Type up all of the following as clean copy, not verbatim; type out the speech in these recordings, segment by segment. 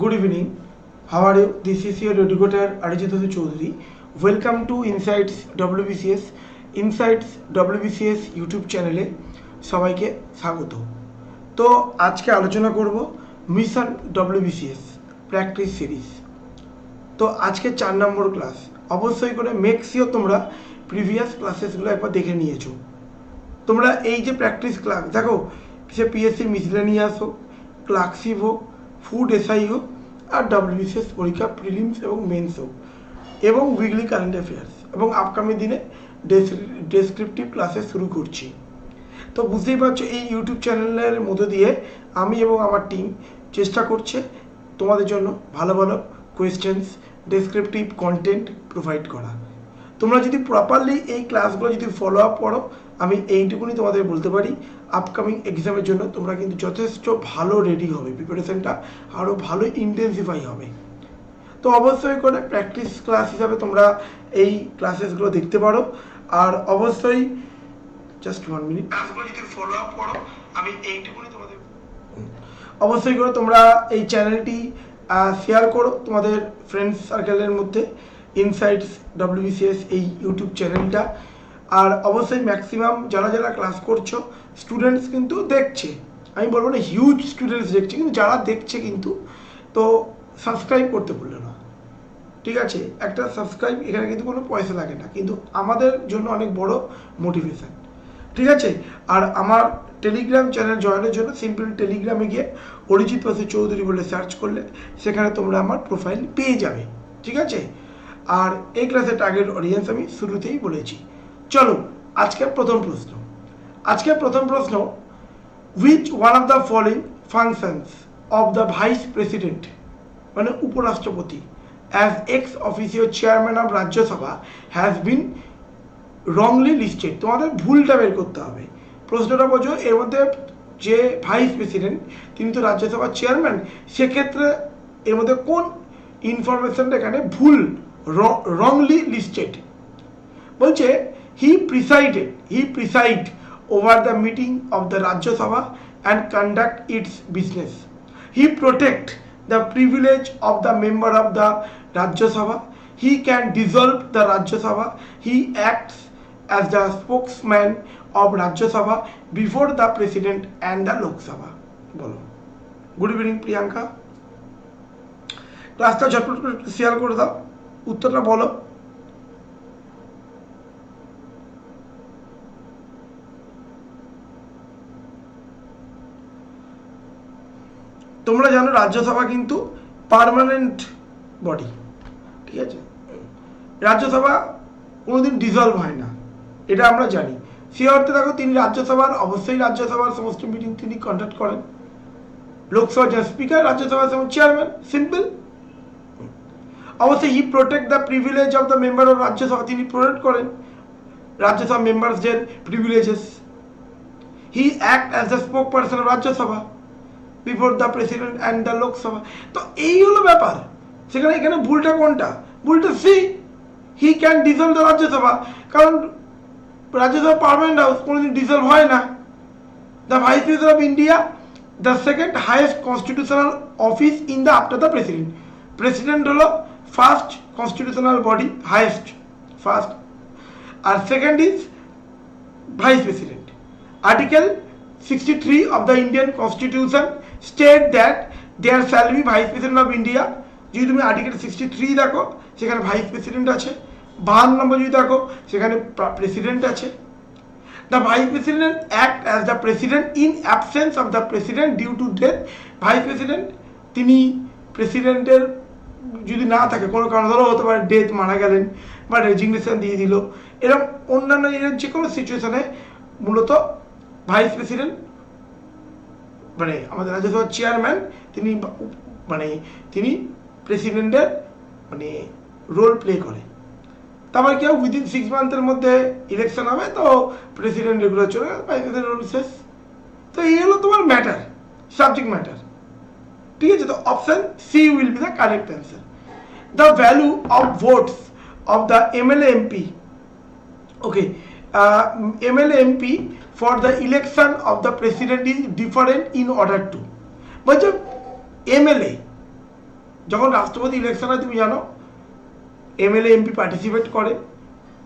Good evening. How are you? This is your educator Arijit Basu Chowdhury. Welcome to Insights WBCS. Insights WBCS YouTube চ্যানেলে সবাইকে স্বাগত। তো আজকে আলোচনা করব মিশন WBCS প্র্যাকটিস সিরিজ। তো আজকে 4 নম্বর ক্লাস। অবশ্যই করে মেক শিওর তোমরা প্রিভিয়াস ক্লাসেসগুলো একবার দেখে নিয়েছো। তোমরা এই যে প্র্যাকটিস ক্লাস দেখো, সে পিএসসি মিসলেনিয়াস হোক, ক্লার্কশিপ হোক, ফুড এসআই হোক, আর WBCS পরীক্ষা প্রিলিমস এবং মেন্স হোক, এবং উইকলি কারেন্ট অ্যাফেয়ার্স, এবং আপকামিং দিনে ডেসক্রিপটিভ ক্লাসে শুরু করছি। তো বুঝতেই পারছো এই ইউটিউব চ্যানেলের মধ্য দিয়ে আমি এবং আমার টিম চেষ্টা করছে তোমাদের জন্য ভালো ভালো কোয়েশ্চেন্স, ডেসক্রিপটিভ কন্টেন্ট প্রোভাইড করা। তোমরা যদি প্রপারলি এই ক্লাসগুলো যদি ফলো আপ করো, আমি এইটুকুনি তোমাদের বলতে পারি আপকামিং এক্সামের জন্য তোমরা কিন্তু যথেষ্ট ভালো রেডি হবে, প্রিপারেশনটা আরও ভালো ইন্টেন্সিফাই হবে। তো অবশ্যই করে প্র্যাকটিস ক্লাস হিসাবে তোমরা এই ক্লাসেসগুলো দেখতে পারো। আর অবশ্যই জাস্ট 1 মিনিট, ক্লাসগুলো যদি ফলো আপ করো, আমি এইটুকুনি তোমাদের অবশ্যই করে তোমরা এই চ্যানেলটি শেয়ার করো তোমাদের ফ্রেন্ডস সার্কেলের মধ্যে, ইনসাইটস WBCS এই ইউটিউব চ্যানেলটা। আর অবশ্যই ম্যাক্সিমাম যারা যারা ক্লাস করছো স্টুডেন্টস কিন্তু দেখছে, আমি বলবো না হিউজ স্টুডেন্টস দেখছে, কিন্তু যারা দেখছে কিন্তু তো সাবস্ক্রাইব করতে ভুললো না, ঠিক আছে? একটা সাবস্ক্রাইব এখানে কিন্তু কোনো পয়সা লাগে না, কিন্তু আমাদের জন্য অনেক বড় মোটিভেশন, ঠিক আছে? আর আমার টেলিগ্রাম চ্যানেল জয়েনের জন্য সিম্পল টেলিগ্রামে গিয়ে অরিজিৎ বাসু চৌধুরী বলে সার্চ করলে সেখানে তোমরা আমার প্রোফাইল পেয়ে যাবে, ঠিক আছে? আর এই ক্লাসের টার্গেট অডিয়েন্স আমি শুরুতেই বলেছি। চলো আজকের প্রথম প্রশ্ন, which one of the following functions of the vice president মানে উপরাষ্ট্রপতি as x officio chairman of Rajya Sabha has been wrongly listed? তোমাদের ভুলটা বের করতে হবে। প্রশ্নটা বোঝো, এর মধ্যে যে ভাইস প্রেসিডেন্ট তিনি তো রাজ্যসভার চেয়ারম্যান, সেক্ষেত্রে এর মধ্যে কোন ইনফরমেশনটা এখানে ভুল, wrongly listed? বলছে he preside over the meeting of the Rajya Sabha and conduct its business. He protect the privilege of the member of the Rajya Sabha. He can dissolve the Rajya Sabha. He acts as the spokesman of Rajya Sabha before the president and the Lok Sabha. বলো। Good evening Priyanka, ক্লাসটা ঝটপট করে share করে দাও, উত্তরটা বলো। তোমরা জানো রাজ্যসভা কিন্তু পার্মানেন্ট বডি, ঠিক আছে? রাজ্যসভা কোনোদিন ডিজলভ হয় না, এটা আমরা জানি। সে অর্থে দেখো তিনি অবশ্যই রাজ্যসভার সমস্ত মিটিং তিনি কন্ডাক্ট করেন। লোকসভার যে স্পিকার, রাজ্যসভার চেয়ারম্যান, সিম্পল। অবশ্যই he protect the privilege of the member of Rajya Sabha, তিনি প্রোটেক্ট করেন রাজ্যসভা মেম্বারসদের privileges. He act as the spoke person of Rajya Sabha before the president and the Lok Sabha. তো এই হলো ব্যাপার। সেখানে এখানে ভুলটা কোনটা? ভুলটা C, he can dissolve the Rajya Sabha, কারণ রাজ্যসভা পার্মানেন্ট হাউস, কোনোদিন ডিজলভ হয় না। The vice president of India, the second highest constitutional office in the after the president. President হলো first constitutional body, highest first, আর second is vice president. Article 63 of the Indian Constitution state that there shall be Vice President of India. যদি তুমি article 63 দেখো সেখানে vice president আছে, 52 নম্বর যদি দেখো সেখানে প্রেসিডেন্ট আছে। The vice president act as the president in absence of the president due to death. Vice president তিনি প্রেসিডেন্টের যদি না থাকে, কোনো কারণ ধরো হতে পারে ডেথ, মারা গেলেন বা রেজিগনেশন দিয়ে দিল, এরকম অন্যান্য যে কোনো সিচুয়েশনে মূলত ভাইস প্রেসিডেন্ট মানে আমাদের রাজ্যসভার চেয়ারম্যান তিনি প্রেসিডেন্টের রোল প্লে করে। তারপর কি হবে, উইদিন 6 মান্থের মধ্যে ইলেকশন হবে, তো প্রেসিডেন্ট রেগুলার চলে গেল, ভাইস প্রেসিডেন্ট রোল শেষ। তো এই হলো তোমার ম্যাটার, সাবজেক্ট ম্যাটার, ঠিক আছে? তো option C will be the correct answer. The value of votes of the MLA MP, okay, MLA MP for the election of the president is different in order to, বলছে MLA যখন রাষ্ট্রপতি election হয় তুমি জানো MLA MP participate করে,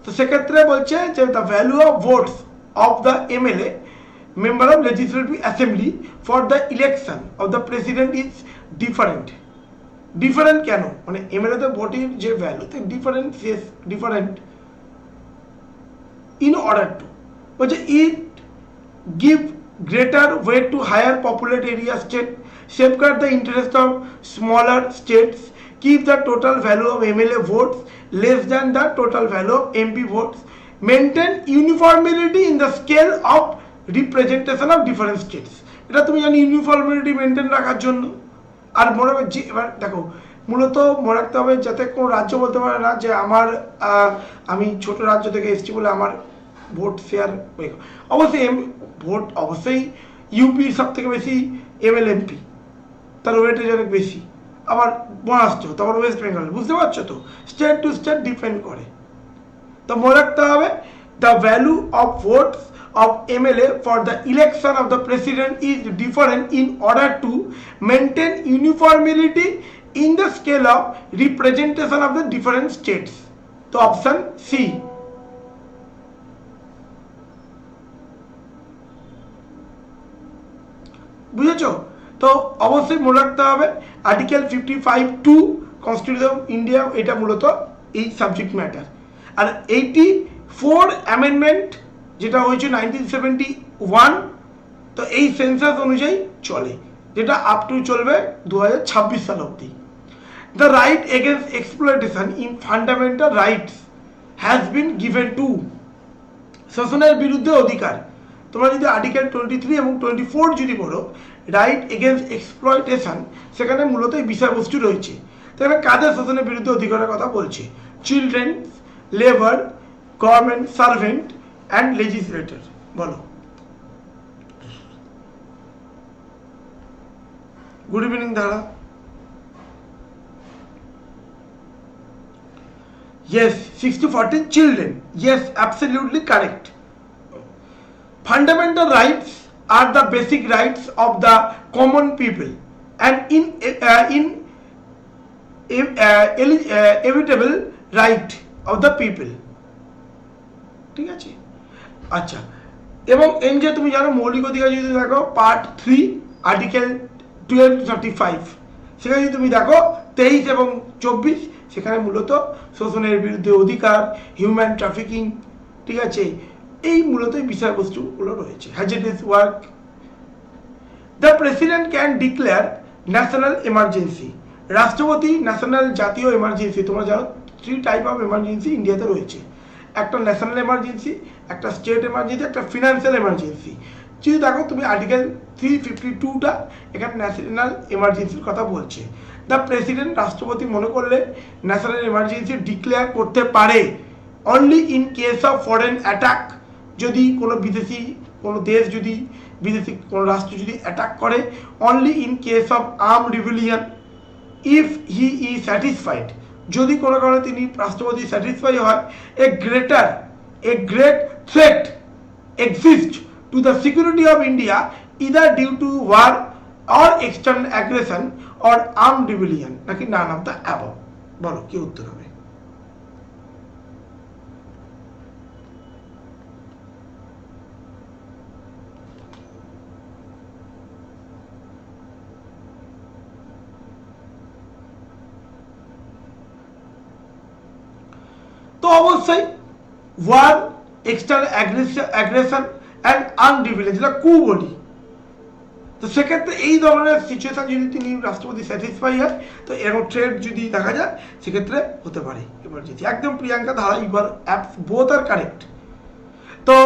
তো সেক্ষেত্রে বলছে যে the value of votes of the MLA member of legislative assembly for the election of the president is different. Different কেন, মানে এমএলএতে ভোটের যে value different in order to বলছে it give greater weight to higher populated area state, safeguard the interest of smaller states, keep the total value of MLA votes less than the total value of MP votes, maintain uniformity in the scale of representation of different states। এটা তুমি জানি uniformity maintain রাখার জন্য। আর মনে হবে যে এবার দেখো মূলত মনে রাখতে হবে যাতে কোনো রাজ্য বলতে পারে না যে আমি ছোট রাজ্য থেকে এসেছি বলে আমার ভোট শেয়ার। অবশ্যই ভোট অবশ্যই ইউপির সব থেকে বেশি এমএলএ এমপি, তার ওয়েটেজ অনেক বেশি, আবার মহারাষ্ট্র, তারপর ওয়েস্ট বেঙ্গল, বুঝতে পারছো তো, স্টেট টু স্টেট ডিপেন্ড করে। তো মনে রাখতে হবে the value of votes of MLA for the election of the president is different in order to maintain uniformity in the scale of representation of the different states। তো option C. বুঝেছো? তো অবশ্যই মনে রাখতে হবে আর্টিকেল 55(2) কনস্টিটিউশন অফ ইন্ডিয়া, এটা মূলত এই সাবজেক্ট ম্যাটার। আর 84 অ্যামেন্ডমেন্ট যেটা হয়েছে 1971, তো এই সেন্সাস অনুযায়ী চলে, যেটা আপ টু চলবে 2026 সাল অবধি। The right against exploitation in fundamental rights has been given to, শোষণের বিরুদ্ধে অধিকার। তোমরা যদি আর্টিকেল 23 এবং 24 যদি পড়ো, রাইট এগেনস্ট এক্সপ্লয়টেশন, সেখানে মূলত এই বিষয়বস্তু রয়েছে। সেখানে কাদের শোষণের বিরুদ্ধে অধিকারের কথা বলছে? Children, labour, government servant and legislator। বলো। গুড ইভিনিং দাদা। Yes, 6-14 children, yes, absolutely correct। Fundamental rights are the basic rights of the common people and inevitable right of the people। ঠিক আছে, আচ্ছা। এবং এন যে তুমি জানো মৌলিক অধিকার যদি দেখো পার্ট 3 আর্টিকেল 1235, সেখানে যদি তুমি দেখো 23 এবং 24, সেখানে মূলত শোষণের বিরুদ্ধে অধিকার, হিউম্যান ট্রাফিকিং, ঠিক আছে, এই মূলত বিষয়বস্তুগুলো রয়েছে। Hazardous work. The president can declare national emergency. রাষ্ট্রপতি ন্যাশনাল জাতীয় এমার্জেন্সি, তোমরা জানো 3 টাইপ অফ এমার্জেন্সি ইন্ডিয়াতে রয়েছে, একটা ন্যাশনাল এমার্জেন্সি, একটা স্টেট এমার্জেন্সি, একটা ফিনান্সিয়াল এমার্জেন্সি। যদি দেখো তুমি আর্টিকেল 352টা এখানে ন্যাশনাল এমার্জেন্সির কথা বলছে। দ্য প্রেসিডেন্ট, রাষ্ট্রপতি মনে করলে ন্যাশনাল এমার্জেন্সি ডিক্লেয়ার করতে পারে only in case of foreign attack. যদি কোনো বিদেশি কোনো দেশ যদি বিদেশি কোনো রাষ্ট্র যদি অ্যাটাক করে, only in case of arm rebellion, if he is satisfied, যদি কোনো কারণে তিনি রাষ্ট্রপতি স্যাটিসফাই হয়, a great threat exist to the security of India either due to war or external aggression or arm rebellion, নাকি none of the above. বলো কি উত্তর হবে? তো অবশ্যই ওয়ার, এক্সটার্নাল অ্যাগ্রেশন অ্যান্ড আনরিভিলেন্স, যেটা কু বলি। তো সেক্ষেত্রে এই ধরনের সিচুয়েশন যদি তিনি রাষ্ট্রপতি স্যাটিসফাই হয়, তো এরকম ট্রেড যদি দেখা যায় সেক্ষেত্রে হতে পারে এমার্জেন্সি। একদম Priyanka Dhara, your apps both are correct. তো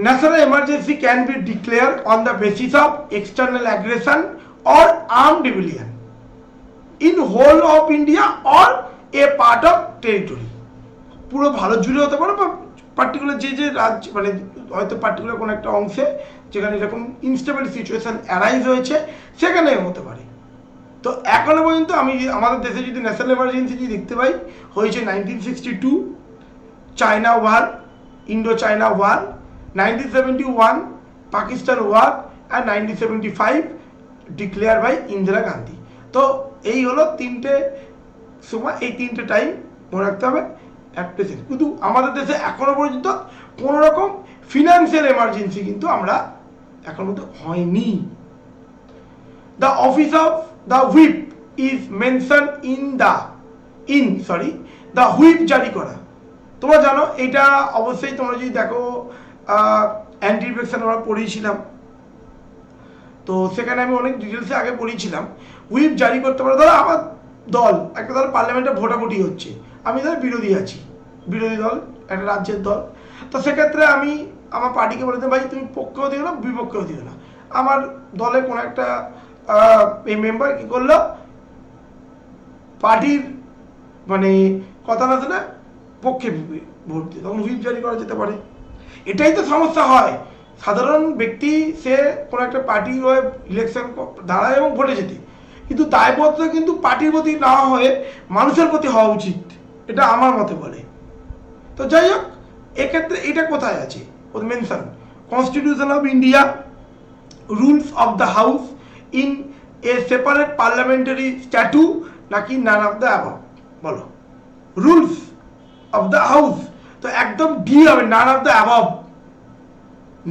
national emergency can be declare on the basis of external aggression or arm rebellion in whole of India or a part of territory. পুরো ভারত জুড়ে হতে পারে, বা পার্টিকুলার যে রাজ্য, মানে হয়তো পার্টিকুলার কোনো একটা অংশে যেখানে এরকম ইনস্টেবল সিচুয়েশন অ্যারাইজ হয়েছে সেখানে হতে পারে। তো এখনো পর্যন্ত আমাদের দেশে যদি ন্যাশনাল এমার্জেন্সি যদি দেখতে পাই, হয়েছে 1962 China war, Indo China war, 1971 Pakistan war, and 1975 declare by Indira Gandhi. তো এই হলো তিনটে সময়, এই তিনটে টাইম মনে রাখতে হবে অ্যাট প্রেজেন্ট। কিন্তু আমাদের দেশে এখনো পর্যন্ত কোনো রকম ফিনান্সিয়াল এমার্জেন্সি কিন্তু আমরা এখন পর্যন্ত হয়নি। The office of the whip is mention the whip জারি করা। তোমরা জানো এটা অবশ্যই, তোমরা যদি দেখো অ্যান্টি ইনফেকশন আমরা পড়িয়েছিলাম, তো সেখানে আমি অনেক ডিটেলসে আগে পড়িয়েছিলাম। হুইপ জারি করতে পারে, ধরো আমার দল একটা, ধরো পার্লামেন্টে ভোটাভুটি হচ্ছে, আমি ধরো বিরোধী আছি, বিরোধী দল একটা রাজ্যের দল, তো সেক্ষেত্রে আমি আমার পার্টিকে বলে দিই, ভাই তুমি পক্ষেও দিও না বিপক্ষেও দিও না। আমার দলে কোনো একটা এই মেম্বার কী করলো, পার্টির মানে কথা না শুনে পক্ষে ভোট দিয়ে, তখন হুইপ জারি করা যেতে পারে। এটাই তো সমস্যা হয়, সাধারণ ব্যক্তি সে কোনো একটা পার্টি হয়ে ইলেকশন দাঁড়ায় এবং ভোটে যেতে, কিন্তু দায়বদ্ধ কিন্তু পার্টির প্রতি না হয়ে মানুষের প্রতি হওয়া উচিত, এটা আমার মতে বলে। তো যাই হোক, এক্ষেত্রে এটা কোথায় আছে mention, constitution of India, rules of the house, in a separate parliamentary statute, নাকি নান অফ দ্য অ্যাবভ? বলো। রুলস অফ দ্য হাউস, তো একদম ডি হবে, none of the above,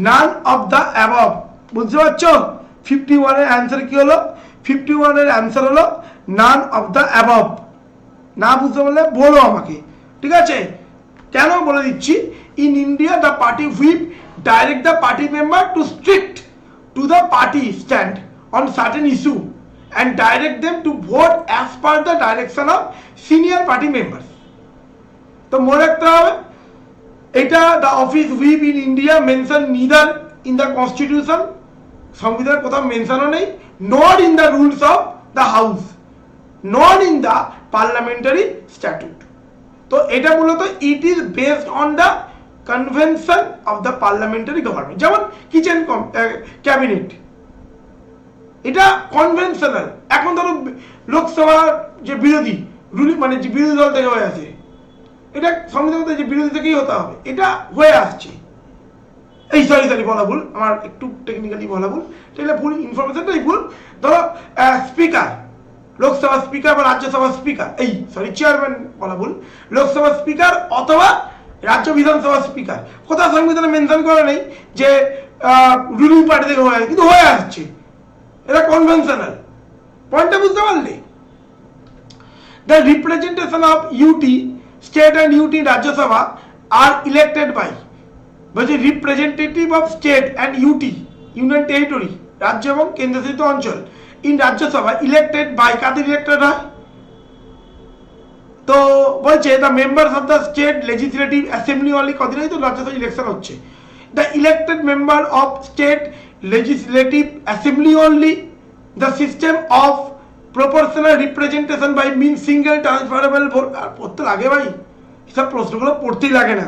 none of the above. বুঝতে পারছো 51 এর অ্যান্সার কি হলো? 51 এর অ্যান্সার হলো নান অফ দ্য অ্যাবভ। না বুঝতে পারলে বলো আমাকে, ঠিক আছে? কেন বলে দিচ্ছি, in India the party whip direct the party member two strict to the party stand on certain issue and direct them to vote as per the direction of senior party members. তো মনে রাখতে হবে এটা, the office whip in India mention neither in the constitution, সংবিধানের কোথাও মেনশনও নেই, nor in the rules of the house, nor in the parliamentary statute। তো এটা মূলত it is based on the convention of the parliamentary government, যেমন kitchen cabinet, এটা conventional. এখন ধরো লোকসভার যে বিরোধী মানে যে বিরোধী দল থেকে হয়ে আছে, এটা সংবিধান যে বিরোধী থেকেই হতে হবে, এটা হয়ে আসছে। এই সরি বলা ভুল, আমার একটু টেকনিক্যালি বলা ভুল, এটা ভুল, ইনফরমেশনটাই ভুল। ধরো স্পিকার, লোকসভা স্পিকার বা রাজ্যসভার স্পিকার, চেয়ারম্যান বলা ভুল, লোকসভা স্পিকার অথবা রাজ্য বিধানসভা স্পিকার, কোথাও সংবিধানে মেনশন করা নেই যে রুলিং পার্টি থেকে হয়ে আছে, কিন্তু হয়ে আসছে, এটা কনভেনশনাল। পয়েন্টটা বুঝতে পারলে? The representation of UT state and UT Rajya Sabha are elected by, বলছে representative of state and UT union territory, রাজ্য এবং কেন্দ্রশাসিত অঞ্চল, ইন রাজ্যসভা ইলেক্টেড বাই, কাদের ইলেক্টেড হয়? তো বলছে the members of the state legislative assembly only, কদিনই তো রাজ্যসভা ইলেকশন হচ্ছে, the elected member of state legislative assembly only, the system of proportional representation by means single transferable vote। আর পড়তে লাগে ভাই, এসব প্রশ্নগুলো পড়তেই লাগে না,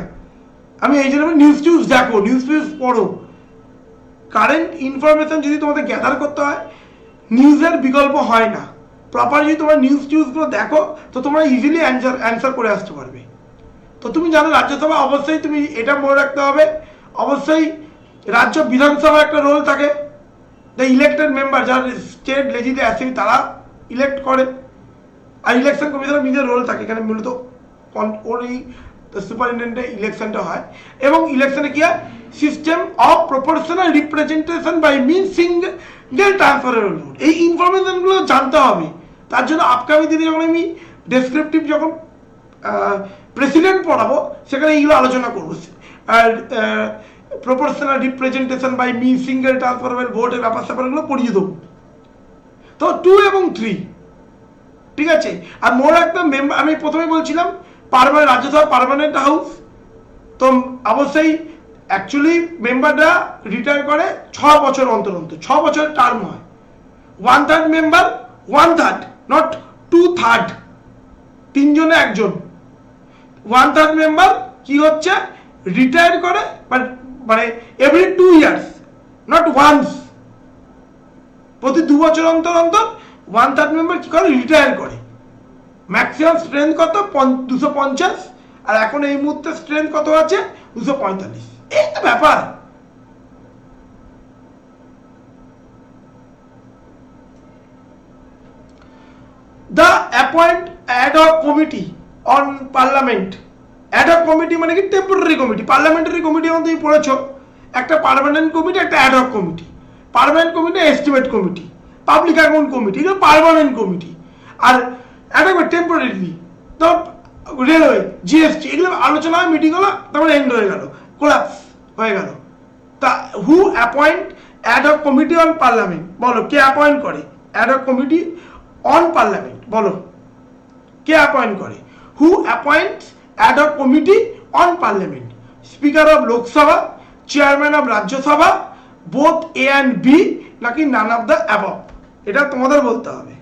আমি এই জন্য নিউজ টিউজ দেখো, নিউজ টিউজ পড়ো। কারেন্ট ইনফরমেশন যদি তোমাদের গ্যাদার করতে হয়, নিউজের বিকল্প হয় না। প্রপার যদি তোমরা নিউজ টিউজগুলো দেখো, তো তোমরা ইজিলি অ্যান্সার করে আসতে পারবে। তো তুমি জানো রাজ্যসভা, অবশ্যই তুমি এটা মনে রাখতে হবে, অবশ্যই রাজ্য বিধানসভার একটা রোল থাকে, দ্য ইলেক্টেড মেম্বার যারা স্টেট লেজিসলেটিভ অ্যাসেম্বলি তারা ইলেক্ট করে, আর ইলেকশন কমিশনের নিজের রোল থাকে, এখানে মূলত ওই সুপারিনটেন্ডেন্টের ইলেকশনটা হয়। এবং ইলেকশনে কি হয়, system of proportional representation by mean single transferable vote. এই ইনফরমেশনগুলো জানতে হবে, তার জন্য আপকামিং দিনে যখন আমি ডেসক্রিপটিভ যখন প্রেসিডেন্ট পড়াবো, সেখানে এইগুলো আলোচনা করবো। আর proportional representation by mean single transferable ভোটের ব্যাপার স্যাপারগুলো পড়িয়ে দেবো। তো 2 এবং 3, ঠিক আছে? আর মনে রাখতাম মেম্বার, আমি প্রথমে বলছিলাম পার্মানেন্ট রাজ্যসভা পার্মানেন্ট হাউস, তো অবশ্যই অ্যাকচুয়ালি মেম্বাররা রিটায়ার করে 6 বছর অন্তর অন্তর, 6 বছরের টার্ম হয়। 1/3 মেম্বার, 1/3 নট 2/3, 3 জনে একজন। 1/3 মেম্বার কি হচ্ছে, রিটায়ার করে, মানে এভরি 2 ইয়ার্স, নট ওয়ান্স, প্রতি 2 বছর অন্তর অন্তর 1/3 মেম্বার কি করে, রিটায়ার করে। ম্যাক্সিমাম স্ট্রেংথ কত, 250, আর এখন এই মুহূর্তে স্ট্রেংথ কত আছে, 245। এই তো ব্যাপার। Appoint ad hoc committee on parliament. Ad hoc committee মানে কি টেম্পোরারি কমিটি। পার্লামেন্টারি কমিটি যেমন তুমি পড়েছো, একটা পার্মানেন্ট কমিটি, একটা ad hoc committee. Permanent committee estimate committee, public account committee, এগুলো পার্মানেন্ট কমিটি। আর অ্যাডহক টেম্পোরারি, তো রেলওয়ে, জিএসটি, এগুলো আলোচনা হয়, মিটিং হলো, তারপরে এন্ড হয়ে গেল, কোলাপস হয়ে গেল। তা who appoint ad hoc committee on parliament, বলো কে অ্যাপয়েন্ট করে অ্যাডহক কমিটি অন পার্লামেন্ট? বলো কে অ্যাপয়েন্ট করে? Who appoints ad hoc committee on parliament? Speaker of Lok Sabha, chairman of Rajya Sabha, both A and B, নাকি নান অফ দ্য অ্যাবভ? এটা তোমাদের বলতে হবে।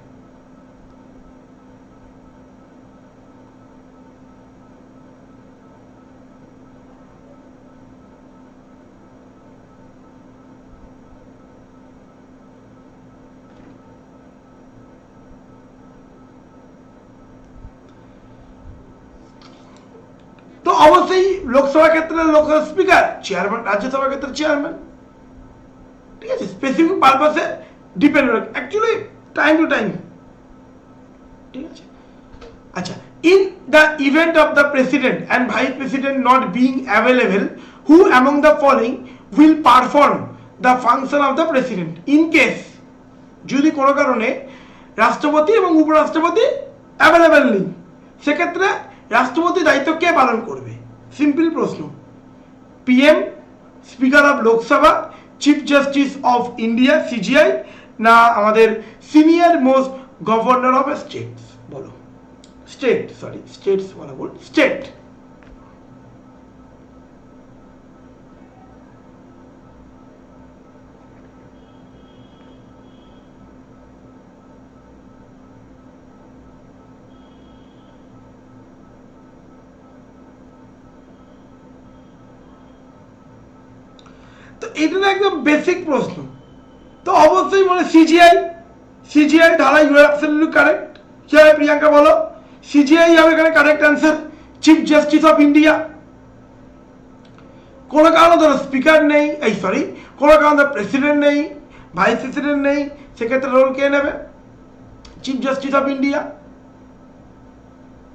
তো অবশ্যই লোকসভা ক্ষেত্রে লোকসভা স্পিকার, চেয়ারম্যান, রাজ্যসভা ক্ষেত্রে চেয়ারম্যান। ঠিক আছে, স্পেসিফিক পারপাসে ডিপেন্ড করে, অ্যাকচুয়ালি টাইম টু টাইম। ঠিক আছে, আচ্ছা, in the event of the president and vice president not being available, who among the following will perform the function of the president? In case, যদি কোনো কারণে রাষ্ট্রপতি এবং উপরাষ্ট্রপতি অ্যাভেলেবেল নেই, সেক্ষেত্রে রাষ্ট্রপতি দায়িত্ব কে পালন করবে? সিম্পল প্রশ্ন। PM, speaker of Lok Sabha, chief justice of India CGI, না আমাদের senior most governor of states? বলো। স্টেট, সরি স্টেটস বলা ভুল, স্টেট। তো এটা একদম বেসিক প্রশ্ন। তো অবশ্যই মানে সিজিআই, সিজিআই ধারা, ইউ আর অ্যাবসলিউটলি কারেক্ট। কি হবে প্রিয়াঙ্কা, বলো? সিজিআই হবে এখানে correct answer. Chief justice of India, কোনো কারণে ধরো স্পিকার নেই, এই সরি, কোনো কারণে প্রেসিডেন্ট নেই, ভাইস প্রেসিডেন্ট নেই, সেক্ষেত্রে রোল কে নেবে? Chief justice of India.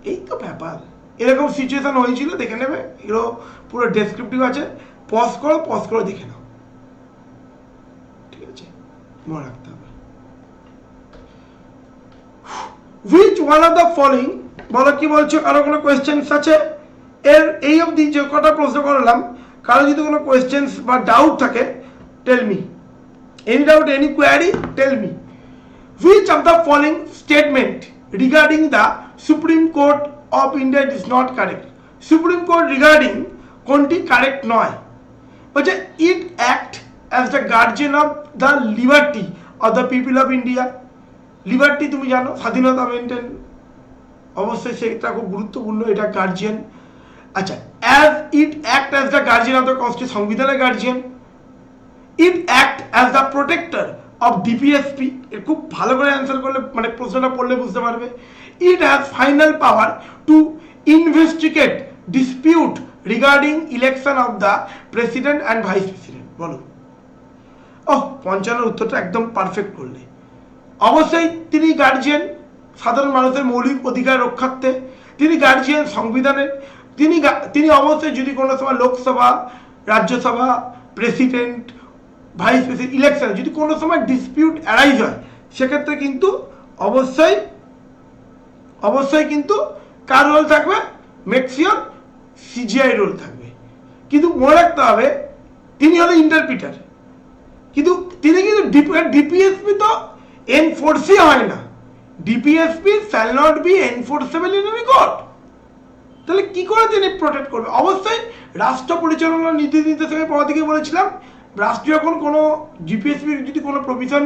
এই তো ব্যাপার, এরকম সিচুয়েশন হয়েছিল, দেখে নেবে, এগুলো পুরো ডেসক্রিপটিভ আছে, পজ করে দেখে নাও। ঠিক আছে, মনে রাখতে হবে। Which one of the following, বলো কি বলছো? কারো কোনো কোয়েশ্চেন্স আছে? এর এই অবধি যে কটা প্রশ্ন করলাম, কারো যদি কোনো কোয়েশ্চেন্স বা ডাউট থাকে, tell me. Any doubt, any query, tell me. Which of the following statement regarding the supreme court of India is not correct? Supreme court regarding কোনটি কারেক্ট নয়? বলছে it act as the guardian of the liberty of the people of India. Liberty তুমি জানো, স্বাধীনতা maintain, অবশ্যই সেটা খুব গুরুত্বপূর্ণ, এটা গার্জিয়ান। আচ্ছা, as it act as the guardian of the constitution, সংবিধানের guardian. It act as the protector of DPSP, এর খুব ভালো করে অ্যান্সার করলে, মানে প্রশ্নটা পড়লে বুঝতে পারবে। It has final power to investigate dispute regarding election of the president and vice president. বলো। ওহ, 55 উত্তরটা একদম পারফেক্ট করলে। অবশ্যই তিনি গার্জিয়ান, সাধারণ মানুষের মৌলিক অধিকার রক্ষার্থে তিনি গার্জিয়ান সংবিধানের। তিনি অবশ্যই যদি কোনো সময় Lok Sabha, Rajya Sabha, president, vice president ইলেকশনে যদি কোনো সময় ডিসপিউট অ্যারাইজ হয়, সেক্ষেত্রে কিন্তু অবশ্যই কিন্তু কার রোল থাকবে? মেক্সিওর সিজিআই রোল থাকবে। কিন্তু মনে রাখতে হবে তিনি হলো ইন্টারপ্রিটার, কিন্তু তিনি কিন্তু ডিপিএসপি তো এনফোর্সই হয় না। DPSP shall not be enforceable in any court. তাহলে কি করে তিনি প্রোটেক্ট করবে? অবশ্যই রাষ্ট্র পরিচালনা নীতি নির্দেশকের পর থেকে বলেছিলাম, রাষ্ট্র যখন কোনো জিপিএসপির যদি কোনো প্রভিশন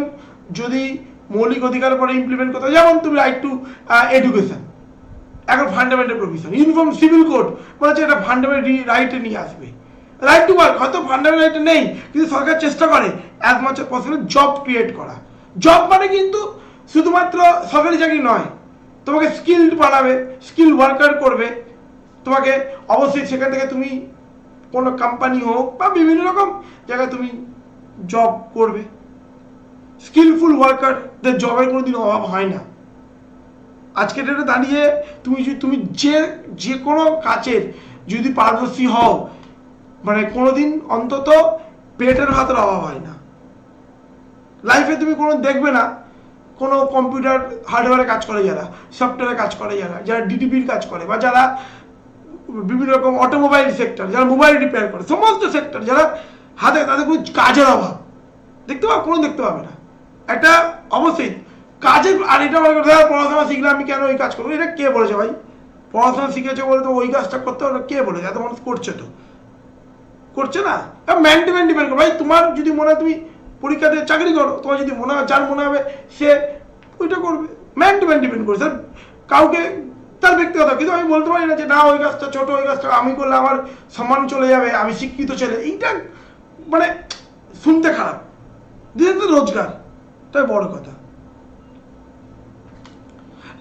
যদি মৌলিক অধিকারের পরে ইমপ্লিমেন্ট করতে, যেমন তুমি রাইট টু এডুকেশন, এখন fundamental provision, uniform civil code বলেছে এটা ফান্ডামেন্টাল রাইটে নিয়ে আসবে। রাইট টু ওয়ার্ক হয়তো ফান্ডামেন্টাল রাইটে নেই, কিন্তু সরকার চেষ্টা করে as much as possible job create করা। জব মানে কিন্তু শুধুমাত্র সরকারি চাকরি নয়, তোমাকে স্কিলড বানাবে, স্কিল ওয়ার্কার করবে তোমাকে। অবশ্যই সেখান থেকে তুমি কোনো কোম্পানি হোক বা বিভিন্ন রকম জায়গায় তুমি জব করবে। স্কিলফুল ওয়ার্কারদের জবের কোনোদিন অভাব হয় না। আজকে ডেটে দাঁড়িয়ে তুমি যে কোনো কাজের যদি পারদর্শী হও, মানে কোনোদিন অন্তত পেটের ভাতের অভাব হয় না লাইফে। তুমি কোনো দেখবে না কোনো কম্পিউটার হার্ডওয়্যারে কাজ করে যারা, সফটওয়্যারে কাজ করে যারা ডিটিপির কাজ করে, বা যারা বিভিন্ন রকম অটোমোবাইল সেক্টর, যারা মোবাইল রিপেয়ার করে, সমস্ত সেক্টর যারা হাতে, তাদের কোনো কাজের অভাব দেখতে পাবে না। একটা অবশ্যই কাজের, আর এটা মনে করতে পড়াশোনা শিখলে আমি কেন ওই কাজ করবো, এটা কে বলেছে ভাই? পড়াশোনা শিখেছে বলে তো ওই কাজটা করতে হবে, কে বলেছে? এত মানুষ করছে না। ম্যান টু ম্যান ডিপেন্ড করে ভাই। তোমার যদি মনে হয় তুমি পরীক্ষাতে চাকরি করো, তোমার যদি মনে হয়, যার মনে হবে সে ওইটা করবে। ম্যান টু ম্যান ডিপেন্ড করে স্যার, কাউকে তার ব্যক্তিগত। কিন্তু আমি বলতে পারি না যে না ওই কাজটা ছোট, ওই কাজটা আমি করলে আমার সম্মান চলে যাবে, আমি শিক্ষিত ছেলে, এইটা মানে শুনতে খারাপ। দিনে তো রোজগার, তাই বড় কথা।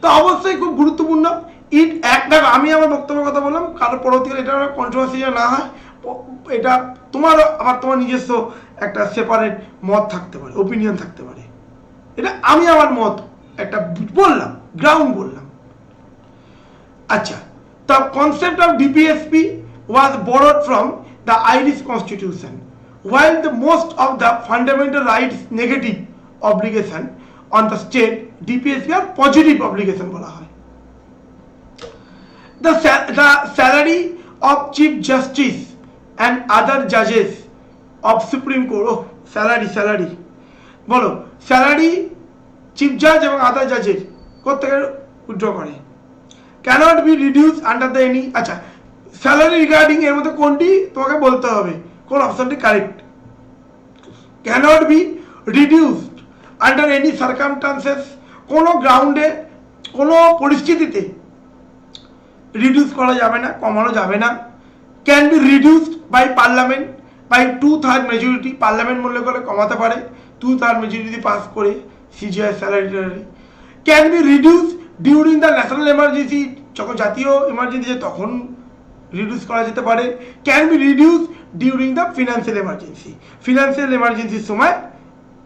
তো অবশ্যই খুব গুরুত্বপূর্ণ। দেখো আমি আমার বক্তব্যের কথা বললাম, কারো পরবর্তীকালে এটা কন্ট্রোভার্সি না হয়, এটা তোমার আবার তোমার নিজস্ব একটা সেপারেট মত থাকতে পারে, ওপিনিয়ন থাকতে পারে। এটা আমি আমার মত একটা বললাম, গ্রাউন্ড বললাম। আচ্ছা, the concept of DPSP was borrowed from the Irish Constitution, while the most of the fundamental rights negative obligation on the state, DPSP are positive obligation বলা হয়। The salary of Chief Justice and other judges of Supreme Court, salary বলো, salary chief জাজ এবং আদার জাজের কোথেকে withdraw করে, cannot be reduced under the any, আচ্ছা salary regarding এর মধ্যে কোনটি তোমাকে বলতে হবে, কোন অপশনটি correct? cannot be reduced under any circumstances, কোনো গ্রাউন্ডে, কোনো পরিস্থিতিতে রিডিউস করা যাবে না, কমানো যাবে না। Can be reduced by parliament by 2/3 majority, parliament মূল্য করে কমাতে পারে 2/3 মেজরিটি পাস করে CJI salary. Can be reduce during the national emergency, যখন জাতীয় এমার্জেন্সি তখন রিডিউস করা যেতে পারে। Can be reduce during the financial এমার্জেন্সির সময়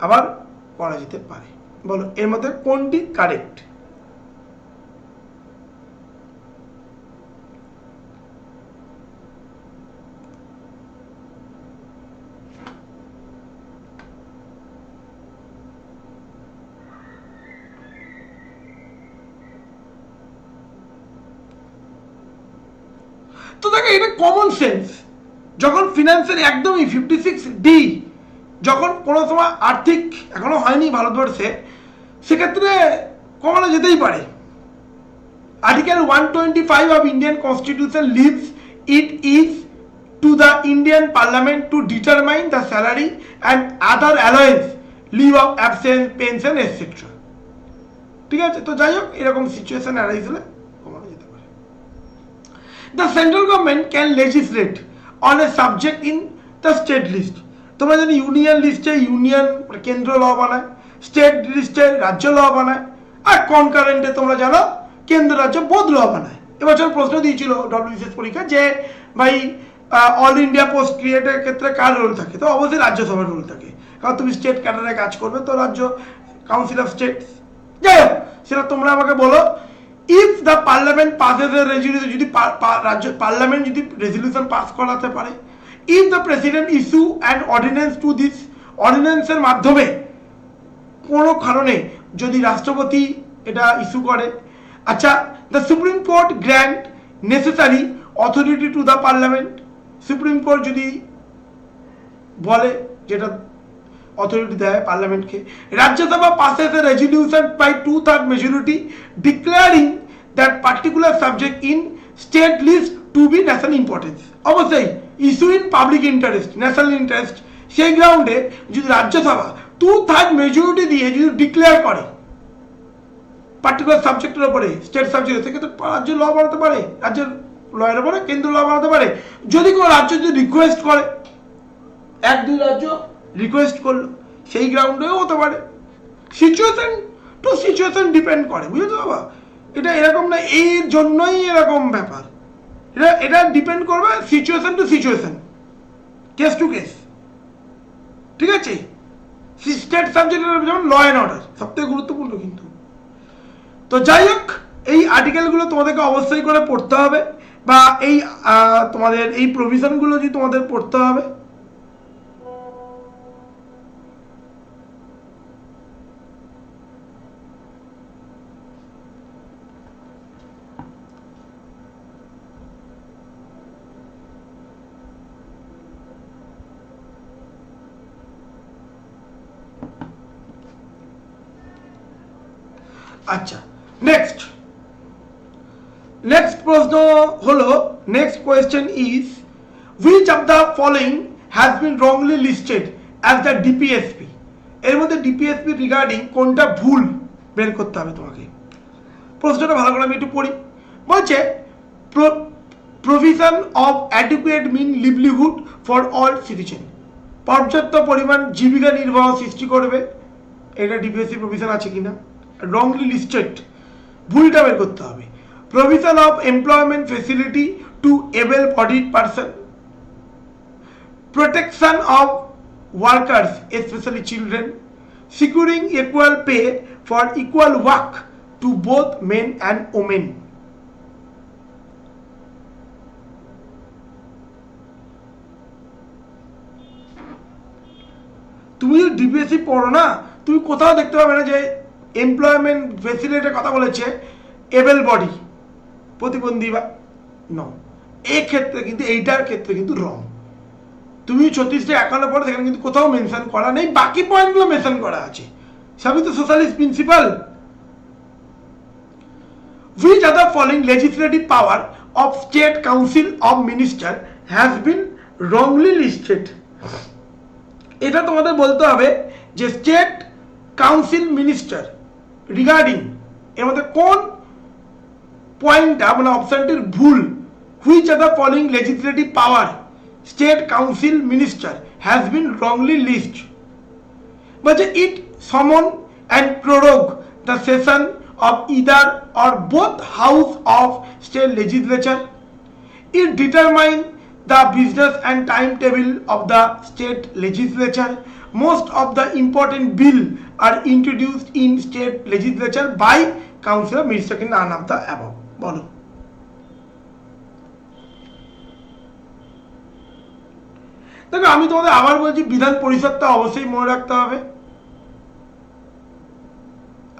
আবার করা যেতে পারে। বলো এর মধ্যে কোনটি কারেক্ট? তো দেখো এটা কমন সেন্স। যখন ফিনান্সের একদমই 56D, যখন কোনো সময় আর্থিক এখনো হয়নি ভারতবর্ষে, সেক্ষেত্রে কমানো যেতেই পারে। Article 125 of Indian constitution leaves it is to the Indian parliament to determine the salary and other allowance, leave of absence, pension etcetera. ঠিক আছে, তো যাই হোক এরকম সিচুয়েশন অ্যারাইজ হলে কমানো যেতে পারে। The central government can legislate on a subject in the state list. তোমরা জানি ইউনিয়ন লিস্টে ইউনিয়ন কেন্দ্র ল বানায়, স্টেট লিস্টে রাজ্য ল বানায়, আর কনকারেন্টে তোমরা জানো কেন্দ্র রাজ্য বোধ ল বানায়। এবছর প্রশ্ন দিয়েছিল WBCS পরীক্ষা যে ভাই অল ইন্ডিয়া পোস্ট ক্রিয়েটের ক্ষেত্রে কার রোল থাকে? তো অবশ্যই রাজ্যসভার রোল থাকে, কারণ তুমি স্টেট ক্যাডারে কাজ করবে, তো রাজ্য কাউন্সিল অফ স্টেট। যাই হোক সেটা তোমরা আমাকে বলো। If the parliament passes a resolution, যদি রাজ্য পার্লামেন্ট যদি রেজলিউশন পাস করাতে পারে, if the president issue and ordinance to this, অর্ডিন্যান্সের মাধ্যমে কোনো কারণে যদি রাষ্ট্রপতি এটা ইস্যু করে, আচ্ছা the supreme court grant necessary authority to the parliament, supreme court যদি বলে যেটা অথরিটি দেয় পার্লামেন্টকে, Rajya Sabha passes a resolution by 2/3 majority declaring that particular subject in state list to be national importance. অবশ্যই issue in public interest, national interest, সেই গ্রাউন্ডে যদি Rajya Sabha 2/3 majority দিয়ে যদি ডিক্লেয়ার করে পার্টিকুলার সাবজেক্টের উপরে, স্টেট সাবজেক্ট, সেক্ষেত্রে রাজ্য ল বানাতে পারে, রাজ্যের লয়ের উপরে কেন্দ্র ল বানাতে পারে। যদি কোনো রাজ্য যদি রিকোয়েস্ট করে, 1-2 রাজ্য রিকোয়েস্ট করলো, সেই গ্রাউন্ডেও হতে পারে। সিচুয়েশন টু সিচুয়েশন ডিপেন্ড করে, বুঝেছো বাবা? এটা এরকম না এই জন্যই এরকম ব্যাপার, এটা ডিপেন্ড করবে situation to situation, case to case. ঠিক আছে, স্টেট সাবজেক্টের যেমন ল অ্যান্ড অর্ডার সবথেকে গুরুত্বপূর্ণ কিন্তু। তো যাই হোক আর্টিকেলগুলো তোমাদেরকে অবশ্যই করে পড়তে হবে, বা এই তোমাদের এই প্রভিশনগুলো যে তোমাদের পড়তে হবে। আচ্ছা, নেক্সট প্রশ্ন হলো, next question is which of the following has been wrongly listed as the DPSP. এর মধ্যে ডিপিএসপি রিগার্ডিং কোনটা ভুল বের করতে হবে তোমাকে। প্রশ্নটা ভালো করে আমি একটু পড়ি। বলছে provision of adequate mean livelihood for all citizen, পর্যাপ্ত পরিমাণ জীবিকা নির্বাহ সৃষ্টি করবে, এটা ডিপিএসসি প্রভিশন আছে কিনা। রংলি লিস্টেড, ভুলটা বের করতে হবে। Provision of employment facility two able bodied person, protection of workers specially children, securing equal pay for equal work to both men and women. তুমি যদি ডিপিএসসি পড়ো না, তুমি কোথাও দেখতে পাবে না যে এমপ্লয়মেন্ট ফেসিলিটির কথা বলেছে এবেল বডি, প্রতিবন্ধী বা ন। এই ক্ষেত্রে কিন্তু, এইটার ক্ষেত্রে কিন্তু রং। তুমি 36-51 পড়ে সেখানে কিন্তু কোথাও মেনশন করা নেই, বাকি পয়েন্টগুলো মেনশন করা আছে, সবই তো socialist principal. Which other following legislative power of State Council of Minister has been wrongly listed? এটা তোমাদের বলতে হবে যে স্টেট কাউন্সিল মিনিস্টার রিগার্ডিং, এর মধ্যে কোন পয়েন্টটা মানে অপশনটির ভুল। Which are the following legislative power state council minister has been wrongly list. বলছে it summon and prorogue the session of either or both house of state legislature. It determine the business and timetable of the state legislature. Most of the important bill are introduced in state legislature by councillor minister in none of the above. বলো। দেখো আমি তোমাদের আবার বলছি, বিধান পরিষদটা অবশ্যই মনে রাখতে হবে,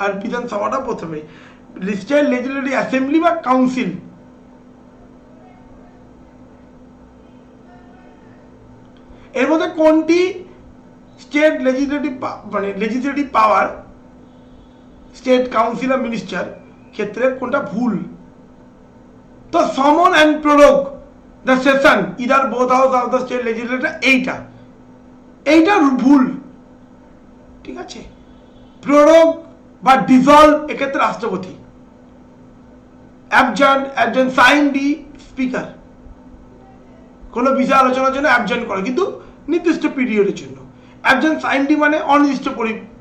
আর বিধানসভাটা প্রথমে। স্টেট লেজিসলেটিভ অ্যাসেম্বলি বা কাউন্সিল, এর মধ্যে কোনটি স্টেট লেজিসলেটিভ মানে legislative power state council of minister ক্ষেত্রে কোনটা ভুল। তো summon and prorogue the session either both house of the state legislator, এইটা ভুল, ঠিক আছে। প্রোরোগ বা ডিজলভ এক্ষেত্রে রাষ্ট্রপতি, অ্যাবজেন্ট সাইন ডি স্পিকার, কোনো বিষয় আলোচনার জন্য অ্যাবজেন্ট করে কিন্তু নির্দিষ্ট পিরিয়ডের জন্য। অ্যাবজেন্ট সাইন ডি মানে অনির্দিষ্ট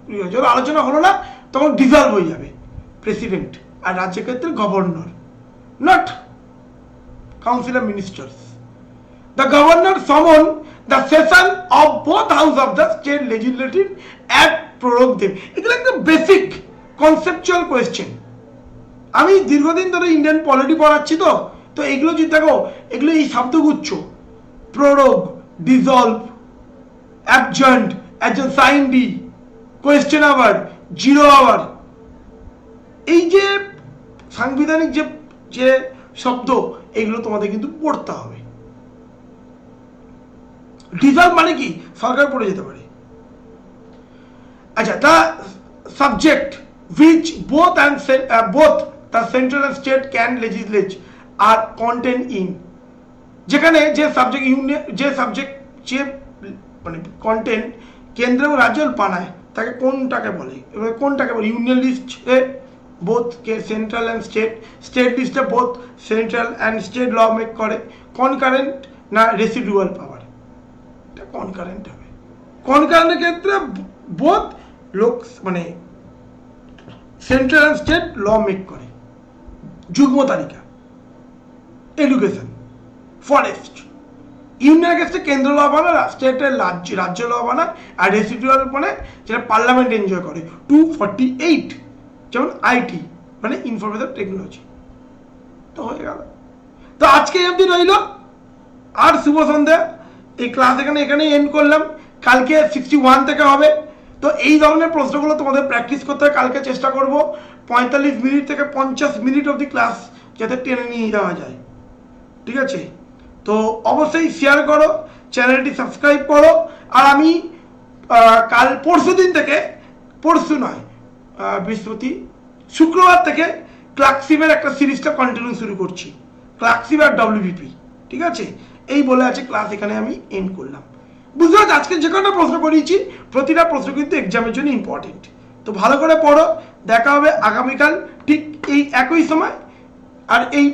পিরিয়ড, যখন আলোচনা হলো না তখন ডিজলভ হয়ে যাবে প্রেসিডেন্ট, আর রাজ্যের ক্ষেত্রে governor, not council of ministers. The governor summon the session of both house of the state legislative at prorogue them. এগুলো একদম বেসিক কনসেপচুয়াল কোয়েশ্চেন। আমি দীর্ঘদিন ধরে ইন্ডিয়ান পলিটি পড়াচ্ছি, তো এগুলো যদি দেখো, এগুলো এই শব্দগুচ্ছ prorogue, dissolve, absent, absent sine die, question hour, zero hour, এই যে সাংবিধানিক যে শব্দ, এগুলো তোমাদের কিন্তু পড়তে হবে। ডিজলভ মানে কি, সরকার পড়ে যেতে পারে। আচ্ছা, the subject which both the central and state can legislate are contained in, যেখানে যে সাবজেক্ট যে মানে কন্টেন্ট কেন্দ্র এবং রাজ্য বানায় তাকে কোনটাকে বলে, এবার কোনটাকে বলে। ইউনিয়ন লিস্টে বোথ সেন্ট্রাল অ্যান্ড স্টেট লিস্টে both central and state law make করে। কনকারেন্ট না রেসিডুয়াল পাওয়ার, এটা কনকারেন্ট হবে। কনকারেন্টের ক্ষেত্রে বোথ লোক মানে central and state law make করে। যুগ্ম তালিকা, এডুকেশন, ফরেস্ট। ইউনিয়নের ক্ষেত্রে কেন্দ্র ল বানায়, স্টেটের রাজ্য ল বানায়, আর রেসিডুয়াল মানে যেটা পার্লামেন্ট এনজয় করে 248, যেমন আইটি মানে ইনফরমেশন টেকনোলজি। তো হয়ে গেল। তো আজকে অবধি রইল, আর শুভ সন্ধ্যা। এই ক্লাস এখানে এন্ড করলাম। কালকে 61 থেকে হবে। তো এই ধরনের প্রশ্নগুলো তোমাদের প্র্যাকটিস করতে হয়। কালকে চেষ্টা করব 45 মিনিট থেকে 50 মিনিট অবধি ক্লাস যাতে টেনে নিয়ে যাওয়া যায়, ঠিক আছে? তো অবশ্যই শেয়ার করো, চ্যানেলটি সাবস্ক্রাইব করো। আর আমি কাল শুক্রবার থেকে ক্লার্কশিপের একটা সিরিজটা কন্টিনিউ শুরু করছি, ক্লার্কশিপ আর WBP, ঠিক আছে? এই বলে আছে ক্লাস এখানে আমি এন্ড করলাম। বুঝতে পারছি আজকে যে কোনো প্রশ্ন করিয়েছি, প্রতিটা প্রশ্ন কিন্তু এক্সামের জন্য ইম্পর্টেন্ট। তো ভালো করে পড়ো। দেখা হবে আগামীকাল ঠিক এই একই সময় আর এই